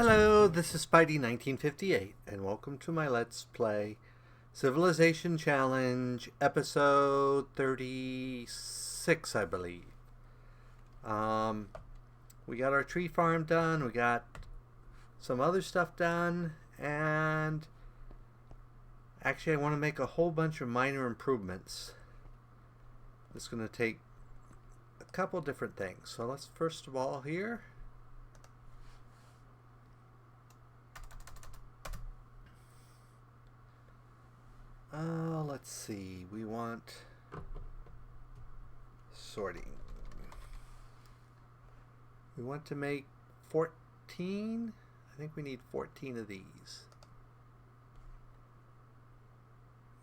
Hello, this is Spidey 1958, and welcome to my Let's Play Civilization Challenge, episode 36, I believe. We got our tree farm done, we got some other stuff done, and actually I want to make a whole bunch of minor improvements. It's going to take a couple different things. So let's first of all here... let's see, we want sorting. We want to make 14. I think we need 14 of these,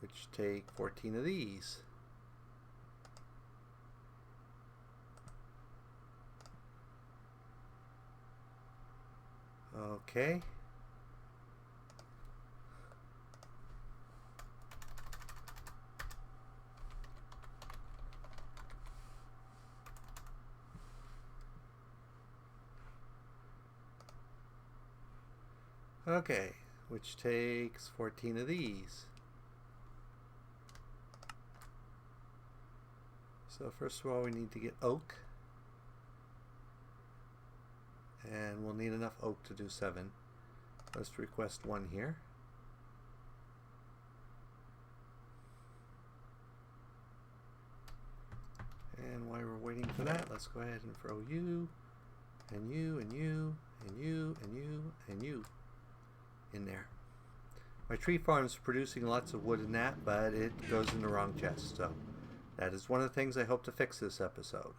which take 14 of these. Okay. Okay, which takes 14 of these. So first of all we need to get oak. And we'll need enough oak to do 7. Let's request 1 here. And while we're waiting for that, let's go ahead and throw you, and you, and you, and you, and you, and you in there. My tree farm is producing lots of wood in that, but it goes in the wrong chest. So that is one of the things I hope to fix this episode.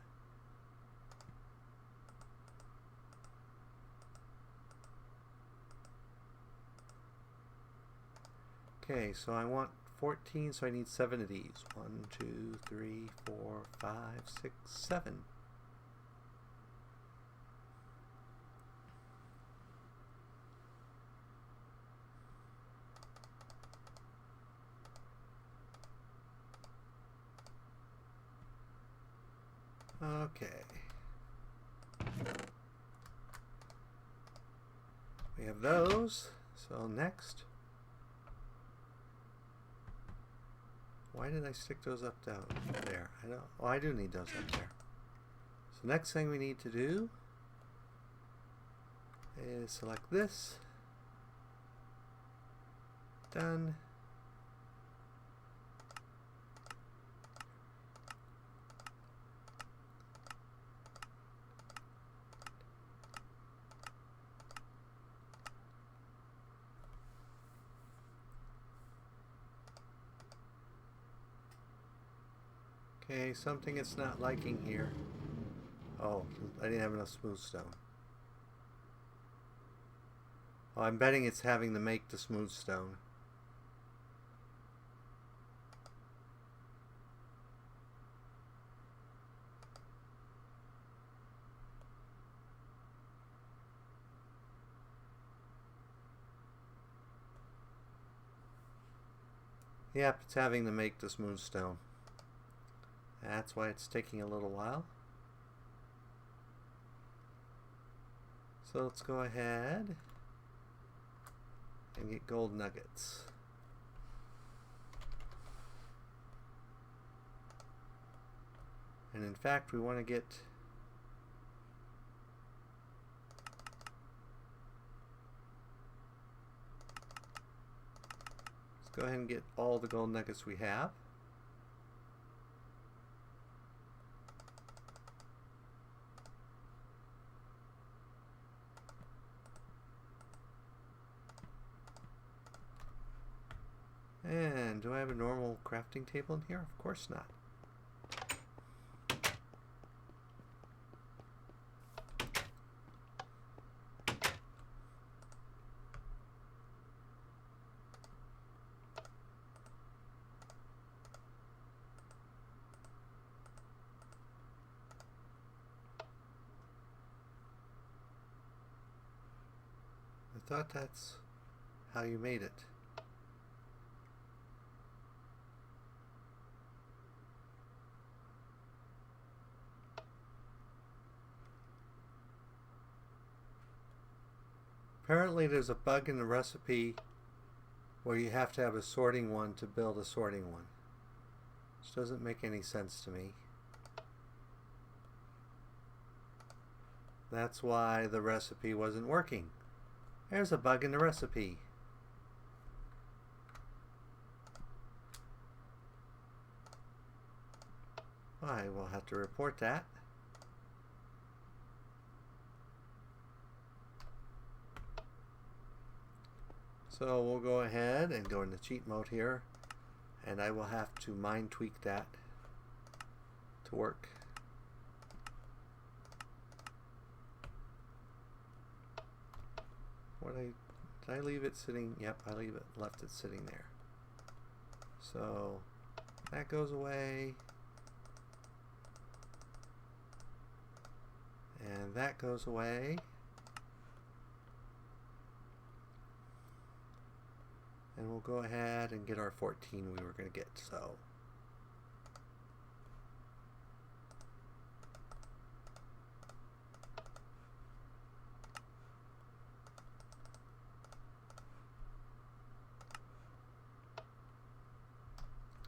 Okay, so I want 14, so I need 7 of these. 1, 2, 3, 4, 5, 6, 7. Okay. We have those. So next. Why did I stick those up down there? I don't. Oh, I do need those up there. So next thing we need to do is select this. Done. Okay, something it's not liking here. Oh, I didn't have enough smooth stone. Oh, I'm betting it's having to make the smooth stone. Yep, it's having to make the smooth stone. That's why it's taking a little while. So let's go ahead and get gold nuggets. And in fact, we want to get let's go ahead and get all the gold nuggets we have. And do I have a normal crafting table in here? Of course not. I thought that's how you made it. Apparently there's a bug in the recipe where you have to have a sorting one to build a sorting one. Which doesn't make any sense to me. That's why the recipe wasn't working. There's a bug in the recipe. I will have to report that. So we'll go ahead and go into cheat mode here, and I will have to mind tweak that to work. Did I leave it sitting? Yep, I left it sitting there. So that goes away. And that goes away. And we'll go ahead and get our 14 we were going to get. So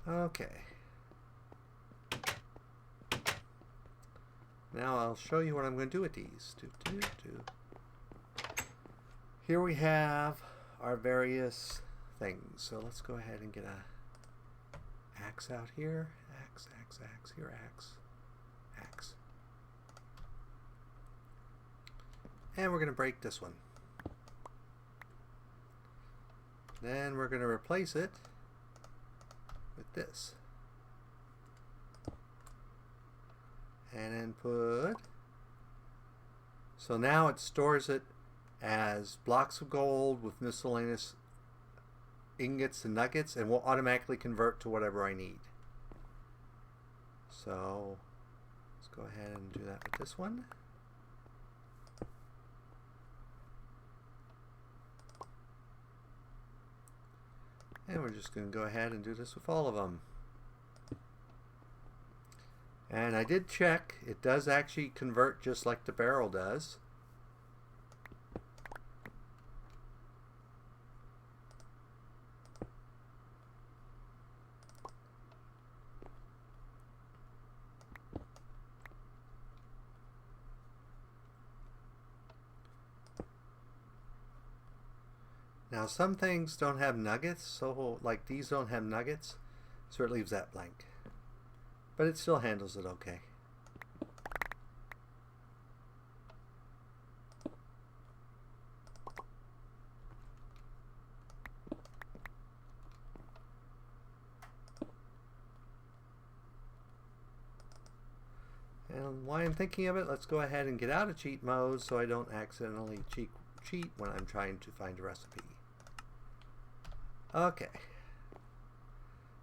okay. Now I'll show you what I'm going to do with these. Here we have our various things. So let's go ahead and get a axe out here. Axe, here axe. And we're going to break this one. Then we're going to replace it with this. And then put, so now it stores it as blocks of gold with miscellaneous ingots and nuggets, and will automatically convert to whatever I need. So let's go ahead and do that with this one. And we're just going to go ahead and do this with all of them. And I did check, it does actually convert just like the barrel does. Now some things don't have nuggets, so like these don't have nuggets, so it leaves that blank. But it still handles it okay. And while I'm thinking of it, let's go ahead and get out of cheat mode so I don't accidentally cheat when I'm trying to find a recipe. Okay.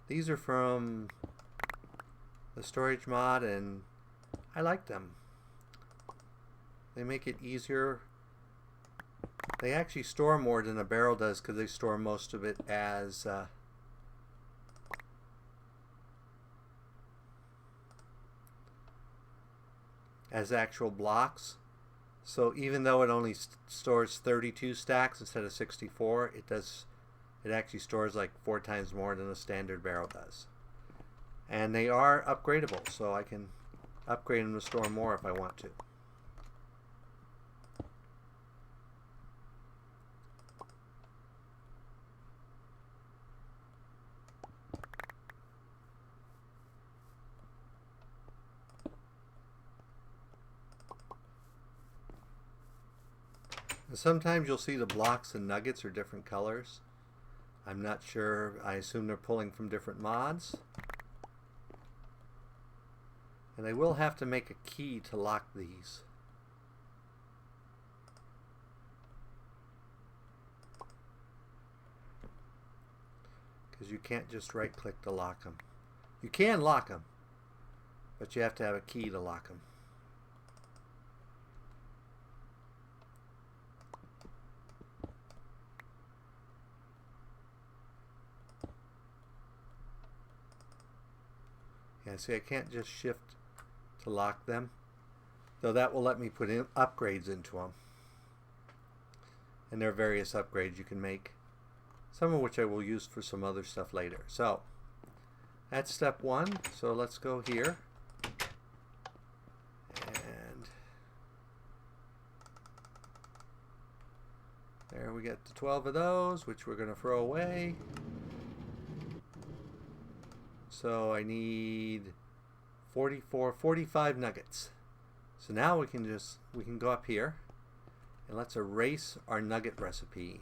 These are from the storage mod, and I like them. They make it easier. They actually store more than a barrel does because they store most of it as actual blocks. So even though it only stores 32 stacks instead of 64, it actually stores like 4 times more than a standard barrel does. And they are upgradable, so I can upgrade them to store more if I want to. And sometimes you'll see the blocks and nuggets are different colors. I'm not sure. I assume they're pulling from different mods. And I will have to make a key to lock these. Because you can't just right click to lock them. You can lock them, but you have to have a key to lock them. Yeah, see, I can't just shift to lock them, though that will let me put in upgrades into them. And there are various upgrades you can make, some of which I will use for some other stuff later. So that's step one. So let's go here. And there we get the 12 of those, which we're going to throw away. So I need 45 nuggets. So now we can go up here and let's erase our nugget recipe.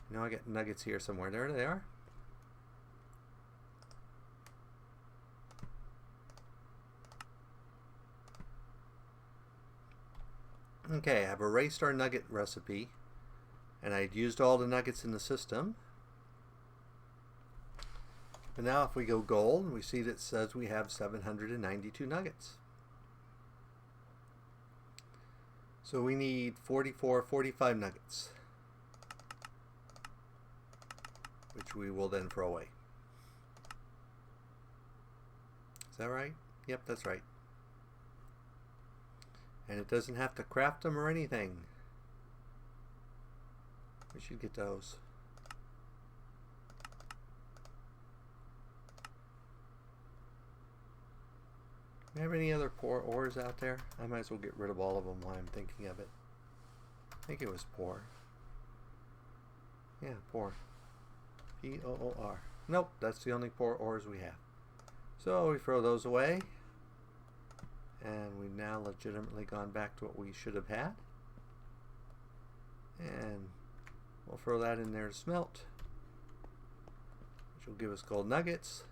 Now I got nuggets here somewhere. There they are. Okay, I've erased our nugget recipe, and I'd used all the nuggets in the system. But now if we go gold, we see that it says we have 792 nuggets. So we need 45 nuggets, which we will then throw away. Is that right? Yep, that's right. And it doesn't have to craft them or anything. We should get those. Do you have any other poor ores out there? I might as well get rid of all of them while I'm thinking of it. I think it was poor. Yeah, poor. P-O-O-R. Nope, that's the only poor ores we have. So we throw those away. And we've now legitimately gone back to what we should have had. And we'll throw that in there to smelt, which will give us gold nuggets.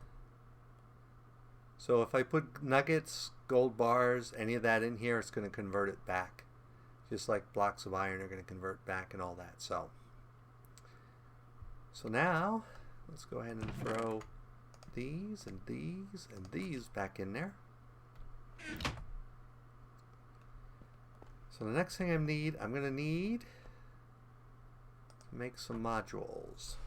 So if I put nuggets, gold bars, any of that in here, it's going to convert it back. Just like blocks of iron are going to convert back and all that. So now, let's go ahead and throw these and these and these back in there. So the next thing I'm going to need to make some modules.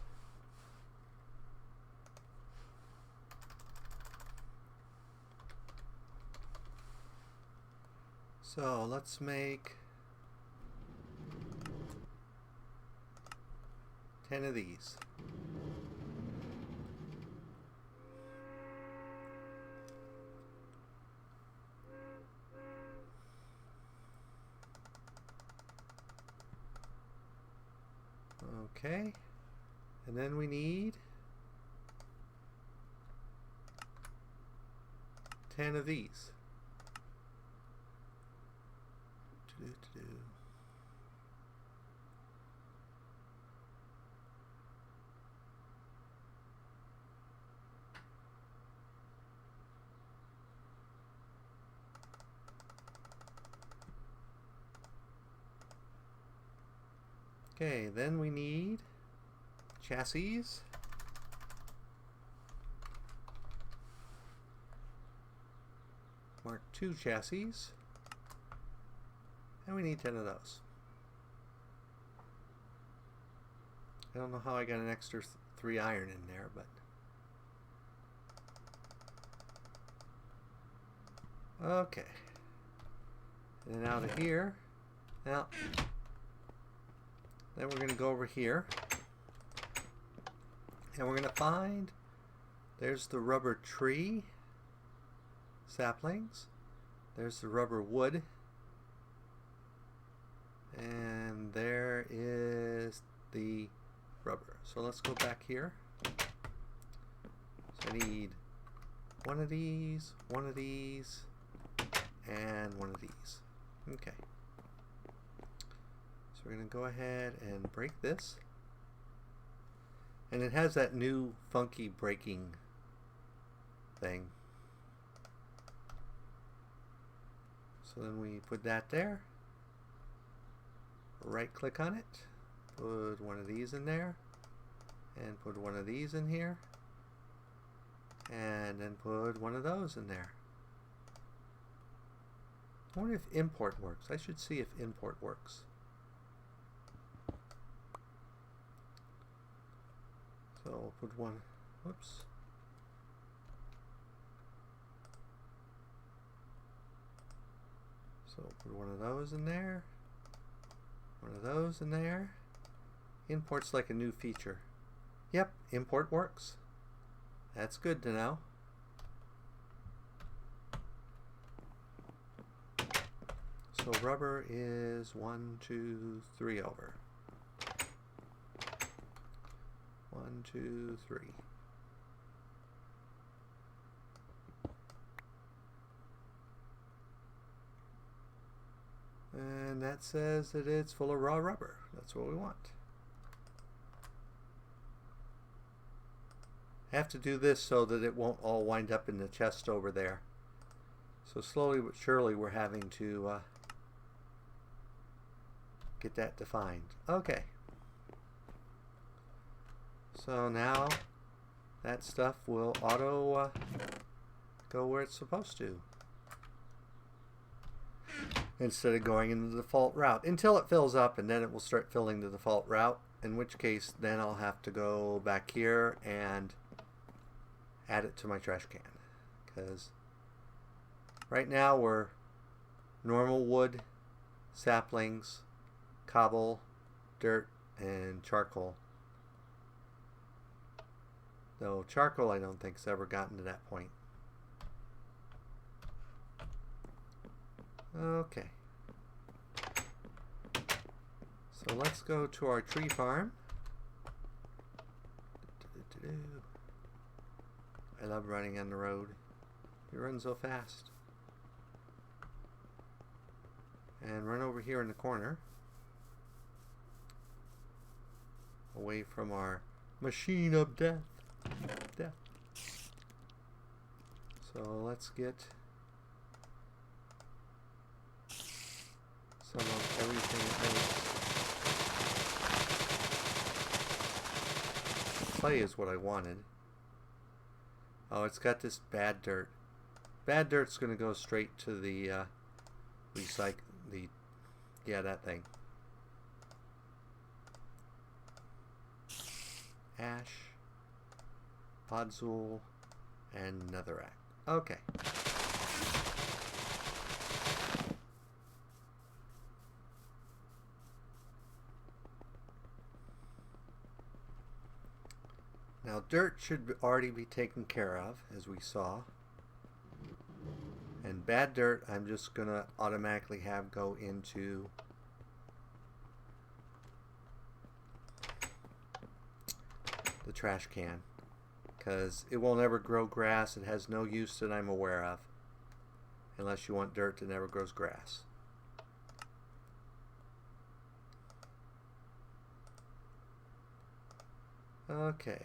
So let's make 10 of these. Okay, and then we need 10 of these. Okay, then we need chassis. Mark II chassis. And we need 10 of those. I don't know how I got an extra 3 iron in there, but okay. And then out of here, now then we're going to go over here and we're going to find, there's the rubber tree saplings, there's the rubber wood, and there is the rubber. So let's go back here. So I need one of these, and one of these. Okay. So we're going to go ahead and break this. And it has that new funky breaking thing. So then we put that there. Right click on it. Put one of these in there. And put one of these in here. And then put one of those in there. I wonder if import works. I should see if import works. So we'll put one, whoops. So put one of those in there. One of those in there. Import's like a new feature. Yep, import works. That's good to know. So rubber is 1, 2, 3 over. 1, 2, 3. And that says that it's full of raw rubber. That's what we want. I have to do this so that it won't all wind up in the chest over there. So slowly but surely we're having to get that defined. Okay. So now that stuff will auto go where it's supposed to, instead of going in the default route until it fills up, and then it will start filling the default route, in which case then I'll have to go back here and add it to my trash can, because right now we're normal wood, saplings, cobble, dirt, and charcoal. Though charcoal I don't think's ever gotten to that point. Okay. So let's go to our tree farm. I love running on the road. You run so fast. And run over here in the corner, away from our machine of death. So let's get some of everything else. Clay is what I wanted. Oh, it's got this bad dirt. Bad dirt's going to go straight to the yeah, that thing. Ash, podzol, and netherrack. Okay. Now dirt should already be taken care of, as we saw. And bad dirt I'm just going to automatically have go into the trash can, because it will never grow grass. It has no use that I'm aware of, unless you want dirt that never grows grass. Okay.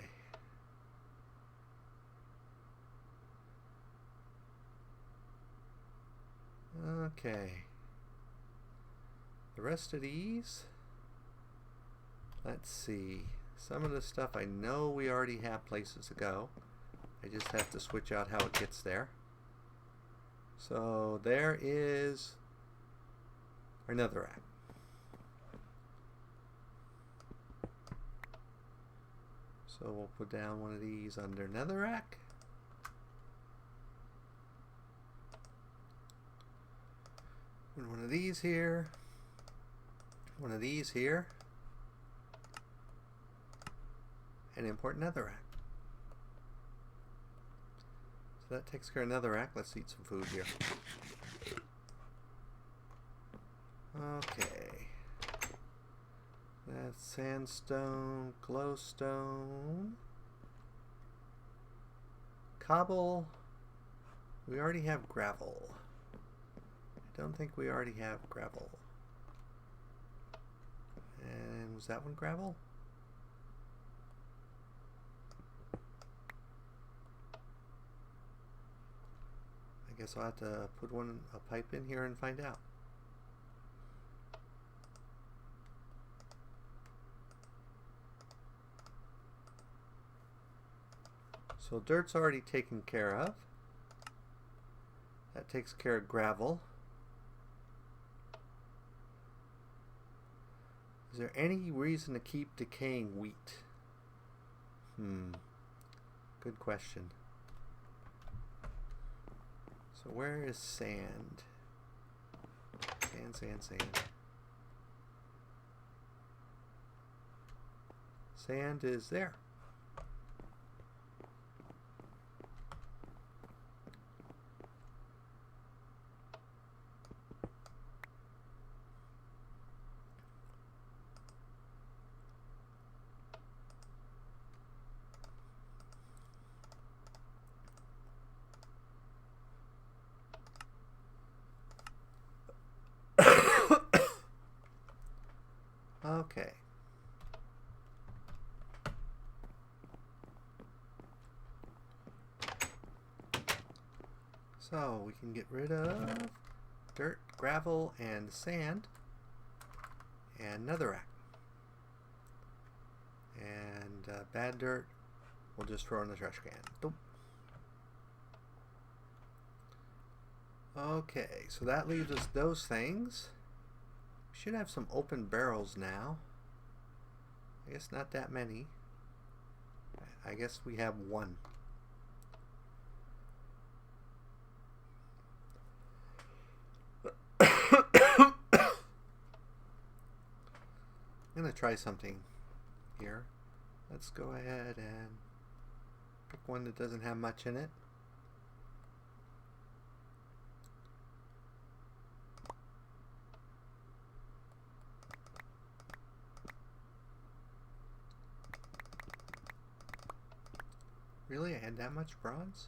Okay. The rest of these, let's see. Some of the stuff I know we already have places to go. I just have to switch out how it gets there. So there is our netherrack. So we'll put down one of these under netherrack. And one of these here. One of these here. And import netherrack. So that takes care of netherrack. Let's eat some food here. Okay. That's sandstone, glowstone, cobble. We already have gravel. I don't think we already have gravel. And was that one gravel? I guess I'll have to put a pipe in here and find out. So dirt's already taken care of. That takes care of gravel. Is there any reason to keep decaying wheat? Good question. So where is sand? Sand, sand, sand. Sand is there. Okay. So we can get rid of dirt, gravel, and sand, and netherrack. And bad dirt we'll just throw in the trash can. Doop. Okay, so that leaves us those things. We should have some open barrels now. I guess not that many. I guess we have one. I'm going to try something here. Let's go ahead and pick one that doesn't have much in it. Really? I had that much bronze?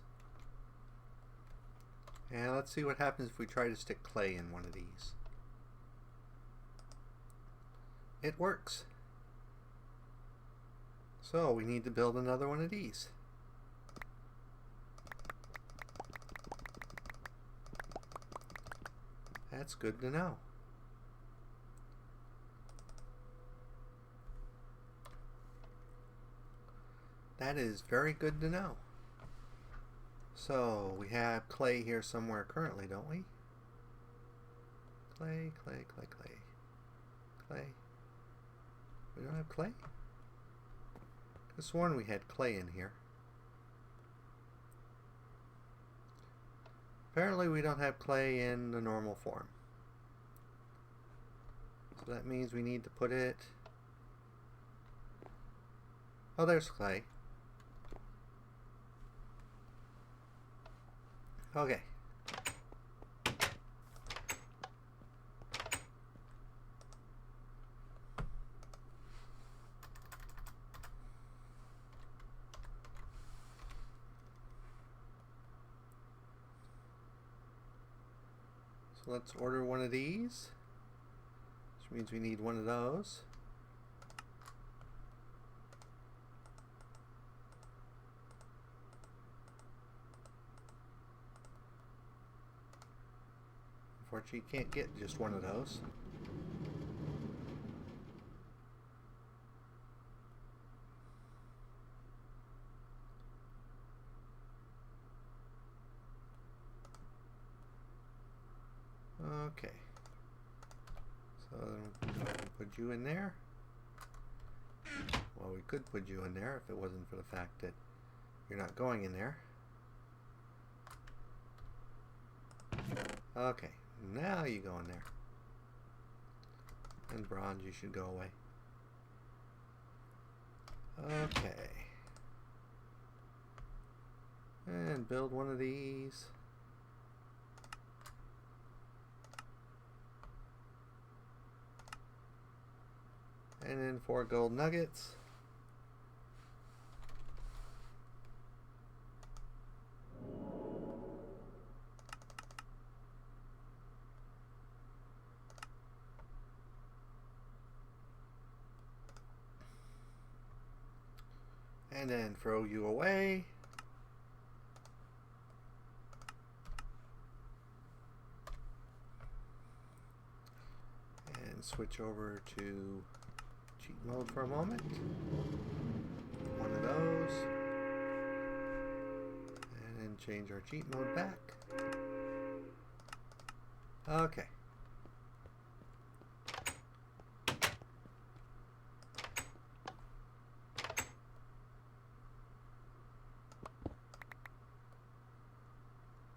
And let's see what happens if we try to stick clay in one of these. It works. So we need to build another one of these. That's good to know. That is very good to know. So we have clay here somewhere currently, don't we? Clay, clay, clay, clay. Clay. We don't have clay? I could have sworn we had clay in here. Apparently we don't have clay in the normal form. So that means we need to put it... Oh, there's clay. Okay. So let's order one of these, which means we need one of those. Unfortunately, you can't get just one of those. Okay. So then we can put you in there. Well, we could put you in there if it wasn't for the fact that you're not going in there. Okay. Now you go in there. And bronze, you should go away. Okay. And build one of these. And then 4 gold nuggets. And then throw you away. And switch over to cheat mode for a moment. One of those. And then change our cheat mode back. Okay.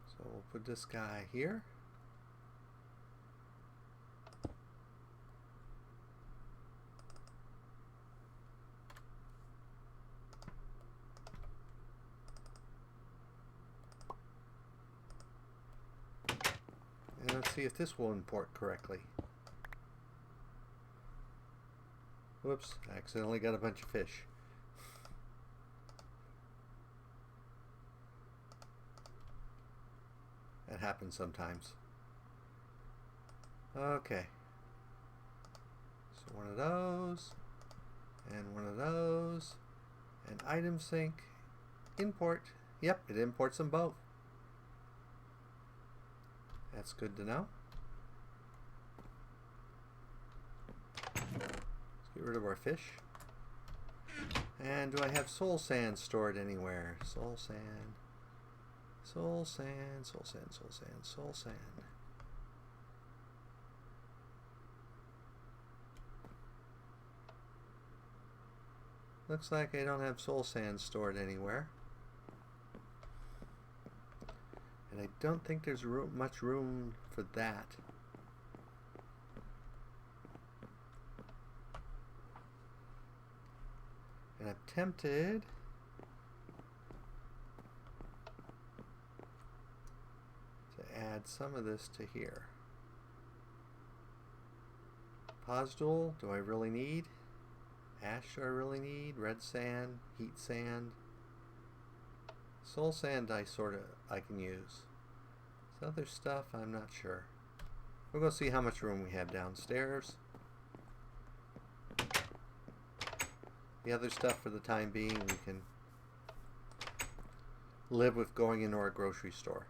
So we'll put this guy here. Let's see if this will import correctly. Whoops, I accidentally got a bunch of fish. That happens sometimes. Okay. So one of those, and one of those, and item sync, import. Yep, it imports them both. That's good to know. Let's get rid of our fish. And do I have soul sand stored anywhere? Soul sand. Soul sand, soul sand, soul sand, soul sand. Looks like I don't have soul sand stored anywhere. And I don't think there's much room for that. And I'm tempted to add some of this to here. Posidul, do I really need? Ash, do I really need? Red sand, heat sand. Soul sand I can use. This other stuff I'm not sure. We'll go see how much room we have downstairs. The other stuff for the time being we can live with going into our grocery store.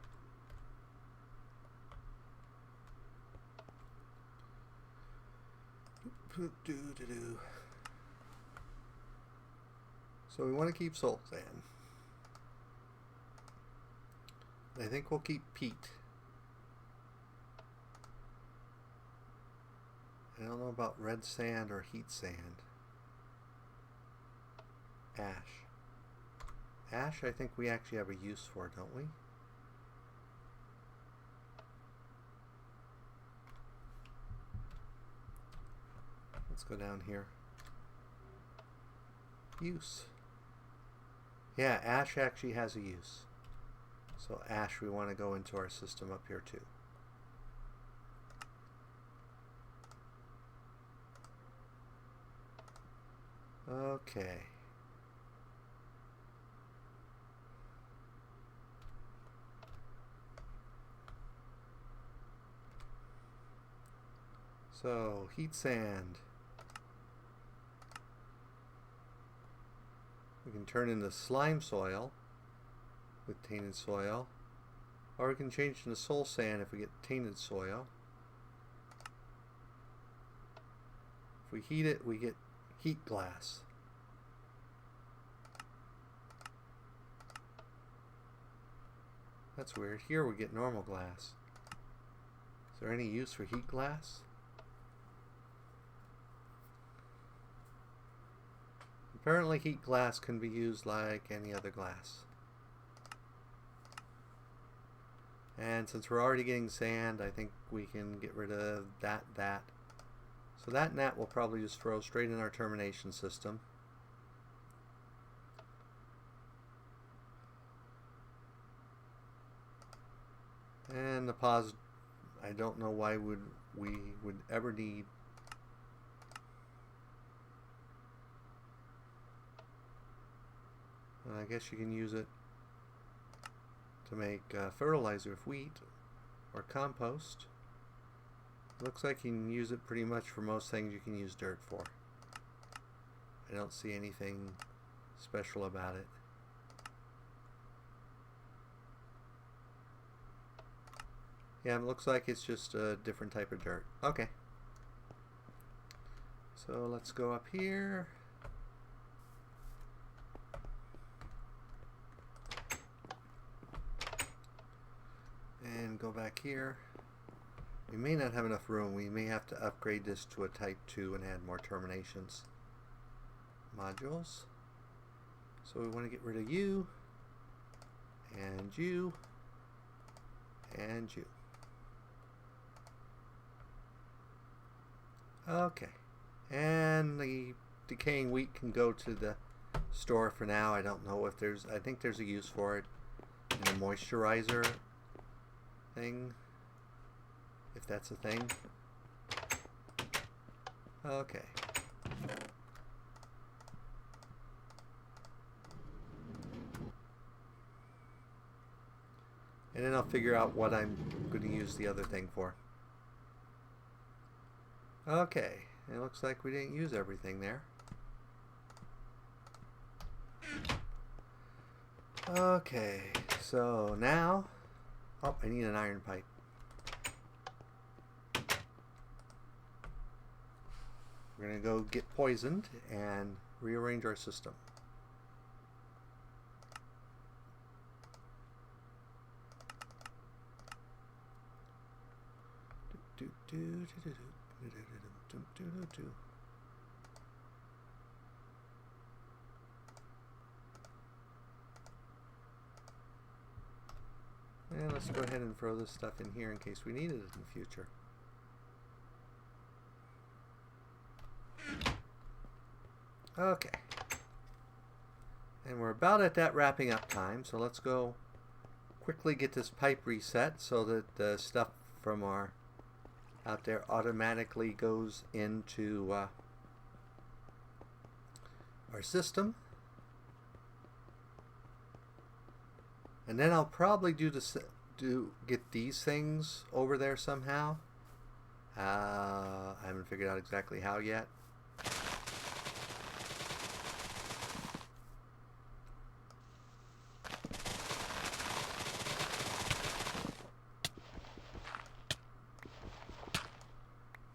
So we want to keep soul sand. I think we'll keep peat. I don't know about red sand or heat sand. Ash. Ash I think we actually have a use for, don't we? Let's go down here. Use. Yeah, ash actually has a use. So ash we want to go into our system up here too. Okay. So heat sand. We can turn into slime soil with tainted soil, or we can change into soul sand if we get tainted soil. If we heat it, we get heat glass. That's weird. Here we get normal glass. Is there any use for heat glass? Apparently heat glass can be used like any other glass. And since we're already getting sand, I think we can get rid of that. So that and that we'll probably just throw straight in our termination system. And the pause, I don't know why we would ever need. I guess you can use it to make fertilizer of wheat or compost. Looks like you can use it pretty much for most things you can use dirt for. I don't see anything special about it. Yeah, it looks like it's just a different type of dirt. Okay. So let's go up here. And go back here. We may not have enough room. We may have to upgrade this to a type 2 and add more terminations. Modules. So we want to get rid of you, and you, and you. Okay. And the decaying wheat can go to the store for now. I don't know if there's, I think there's a use for it in a moisturizer thing. if that's a thing. Okay. And then I'll figure out what I'm going to use the other thing for. Okay, it looks like we didn't use everything there. Okay, so now, oh, I need an iron pipe. We're going to go get poisoned and rearrange our system. And let's go ahead and throw this stuff in here in case we need it in the future. Okay. And we're about at that wrapping up time, so let's go quickly get this pipe reset so that the stuff from our out there automatically goes into our system. And then I'll probably get these things over there somehow. I haven't figured out exactly how yet.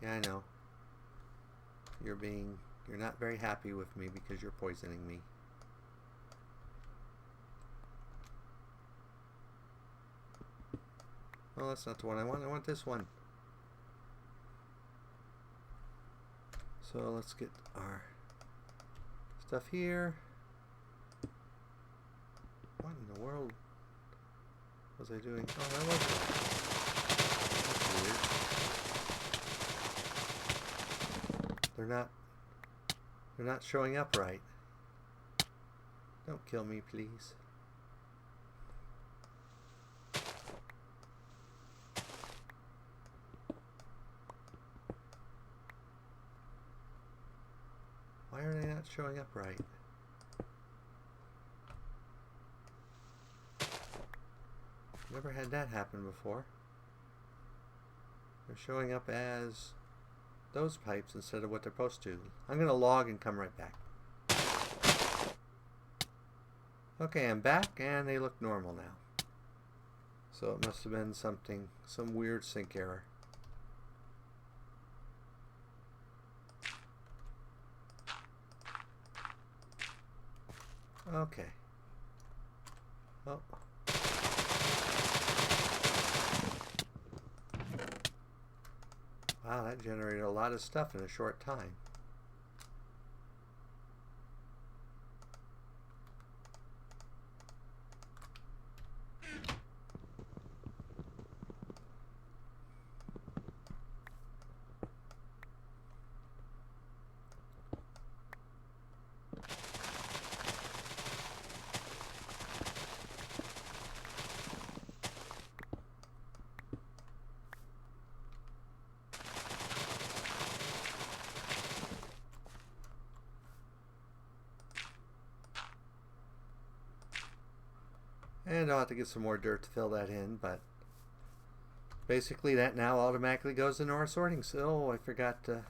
Yeah, I know. You're not very happy with me because you're poisoning me. Well, that's not the one I want. I want this one. So let's get our stuff here. What in the world was I doing? Oh, that wasn't it. That's weird. They're not showing up right. Don't kill me, please. Why are they not showing up right? Never had that happen before. They're showing up as those pipes instead of what they're supposed to. I'm going to log and come right back. Okay, I'm back and they look normal now. So it must have been some weird sync error. Okay. Oh. Wow, that generated a lot of stuff in a short time. And I'll have to get some more dirt to fill that in, but basically that now automatically goes into our sorting. So I forgot to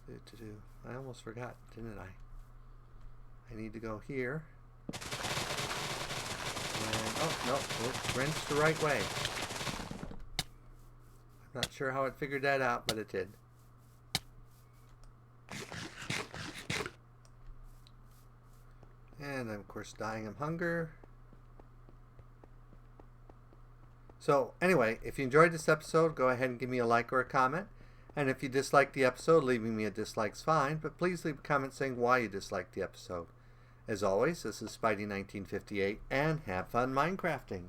do. I almost forgot, didn't I? I need to go here. And, oh, no, it's rinsed the right way. I'm not sure how it figured that out, but it did. And I'm, of course, dying of hunger. So anyway, if you enjoyed this episode, go ahead and give me a like or a comment. And if you disliked the episode, leaving me a dislike's fine, but please leave a comment saying why you disliked the episode. As always, this is Spidey1958, and have fun Minecrafting.